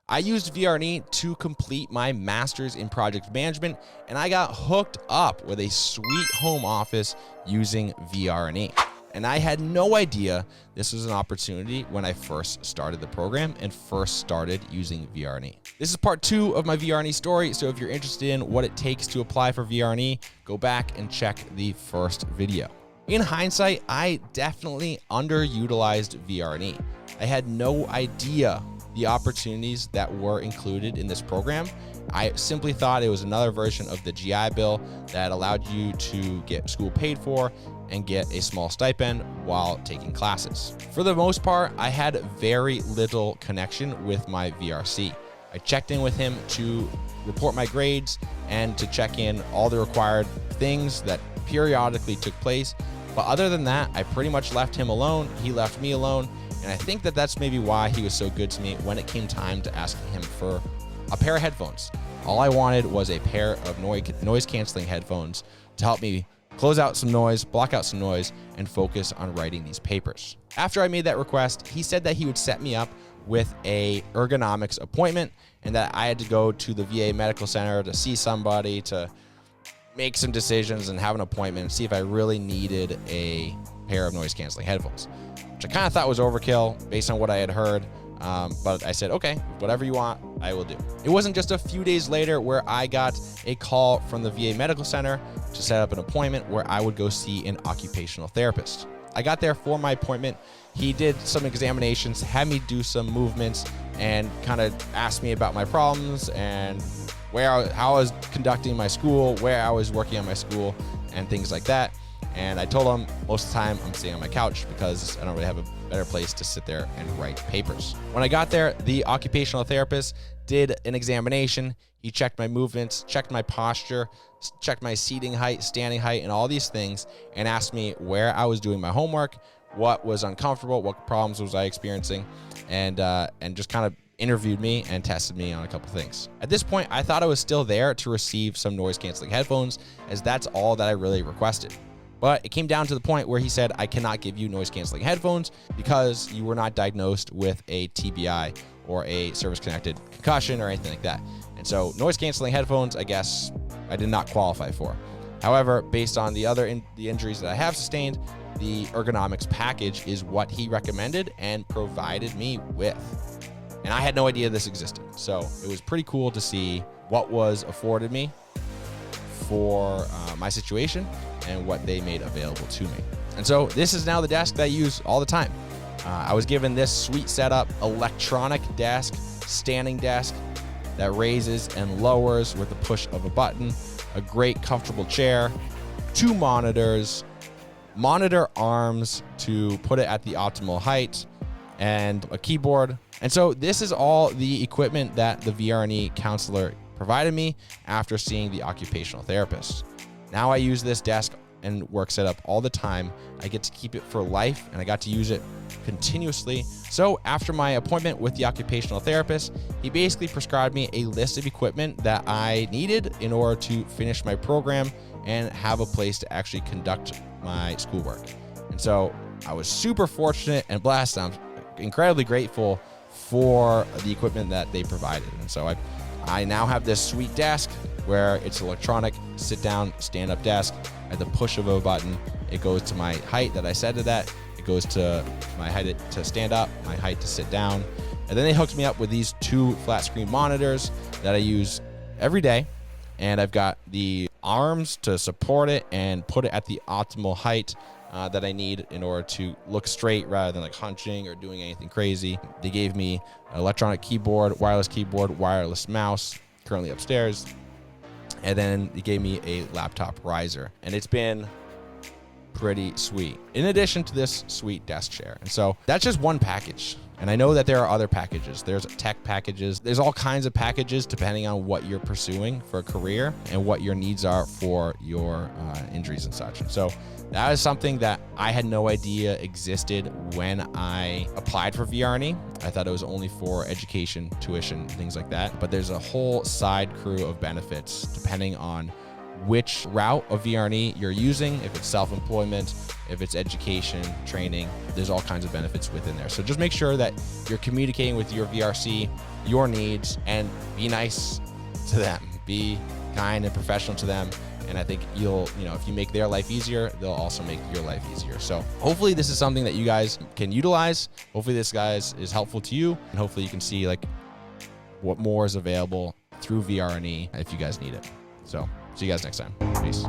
I used VR&E to complete my master's in project management, and I got hooked up with a sweet home office using VR&E. And I had no idea this was an opportunity when I first started the program and first started using VR&E. This is part 2 of my VR&E story, so if you're interested in what it takes to apply for VR&E, go back and check the first video. In hindsight, I definitely underutilized VR&E. I had no idea the opportunities that were included in this program. I simply thought it was another version of the GI Bill that allowed you to get school paid for and get a small stipend while taking classes. For the most part, I had very little connection with my VRC. I checked in with him to report my grades and to check in all the required things that periodically took place. But other than that, I pretty much left him alone. He left me alone. And I think that that's maybe why he was so good to me when it came time to asking him for a pair of headphones. All I wanted was a pair of noise canceling headphones to help me close out some noise, block out some noise, and focus on writing these papers. After I made that request, he said that he would set me up with a ergonomics appointment and that I had to go to the VA medical center to see somebody to make some decisions and have an appointment and see if I really needed a pair of noise canceling headphones, which I kind of thought was overkill based on what I had heard. But I said, okay, whatever you want, I will do. It wasn't just a few days later where I got a call from the VA medical center to set up an appointment where I would go see an occupational therapist. I got there for my appointment. He did some examinations, had me do some movements, and kind of asked me about my problems and how I was conducting my school, where I was working on my school, and things like that. And I told him most of the time I'm sitting on my couch because I don't really have a better place to sit there and write papers. When I got there, the occupational therapist did an examination. He checked my movements, checked my posture, checked my seating height, standing height, and all these things, and asked me where I was doing my homework, what was uncomfortable, what problems was I experiencing, and just kind of interviewed me and tested me on a couple things. At this point, I thought I was still there to receive some noise canceling headphones, as that's all that I really requested. But it came down to the point where he said, I cannot give you noise canceling headphones because you were not diagnosed with a TBI or a service-connected concussion or anything like that. And so noise canceling headphones, I guess I did not qualify for. However, based on the injuries that I have sustained, the ergonomics package is what he recommended and provided me with. And I had no idea this existed. So it was pretty cool to see what was afforded me for my situation and what they made available to me. And so this is now the desk that I use all the time. I was given this sweet setup, electronic desk, standing desk that raises and lowers with the push of a button, a great comfortable chair, 2 monitors, monitor arms to put it at the optimal height, and a keyboard. And so this is all the equipment that the VR&E counselor provided me after seeing the occupational therapist. Now I use this desk and work setup all the time. I get to keep it for life and I got to use it continuously. So after my appointment with the occupational therapist, he basically prescribed me a list of equipment that I needed in order to finish my program and have a place to actually conduct my schoolwork. And so I was super fortunate and blessed. I'm incredibly grateful for the equipment that they provided. And so I now have this sweet desk where it's electronic, sit down, stand up desk. At the push of a button, it goes to my height that I set it at. It goes to my height to stand up, my height to sit down. And then they hooked me up with these 2 flat screen monitors that I use every day. And I've got the arms to support it and put it at the optimal height that I need in order to look straight rather than like hunching or doing anything crazy. They gave me an electronic keyboard, wireless mouse, currently upstairs. And then they gave me a laptop riser, and it's been pretty sweet, in addition to this sweet desk chair. And so that's just one package. And I know that there are other packages. There's tech packages. There's all kinds of packages depending on what you're pursuing for a career and what your needs are for your injuries and such. And so that is something that I had no idea existed when I applied for VR&E. I thought it was only for education, tuition, things like that. But there's a whole side crew of benefits depending on which route of VR&E you're using, if it's self-employment, if it's education, training, there's all kinds of benefits within there. So just make sure that you're communicating with your VRC, your needs, and be nice to them. Be kind and professional to them. And I think if you make their life easier, they'll also make your life easier. So hopefully this is something that you guys can utilize. Hopefully this, guys, is helpful to you. And hopefully you can see like what more is available through VR&E if you guys need it. So see you guys next time. Peace.